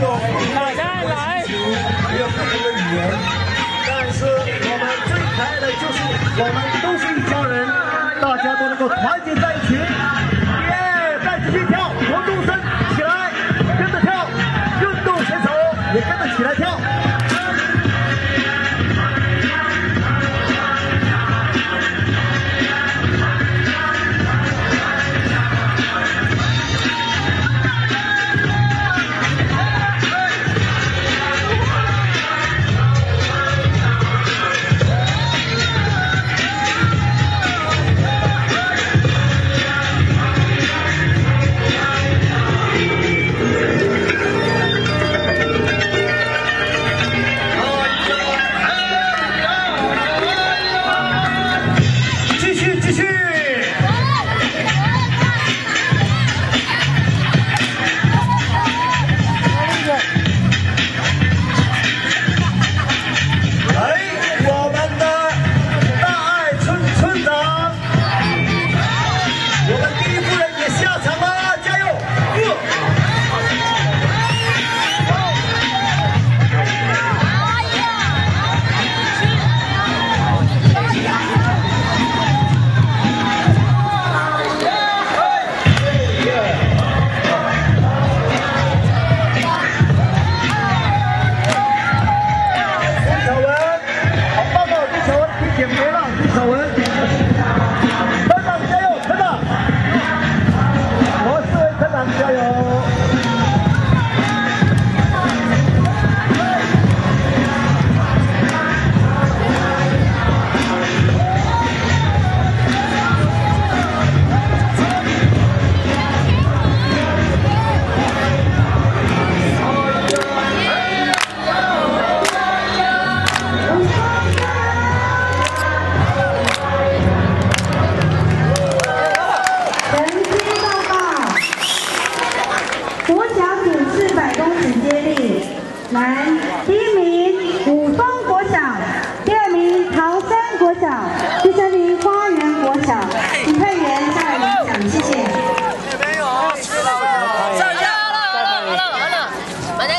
有大家来，还有不同的语言，但是我们最可爱的就是我们都是一家人，大家都能够团结在一起。耶！再继续跳，活动身起来，跟着跳，运动选手也跟着起来跳。 来，第1名武松国小，第2名桃山国小，第3名花园国小。评判员下来领奖，谢谢。没有，吃了，上架了，完了，完了，完了，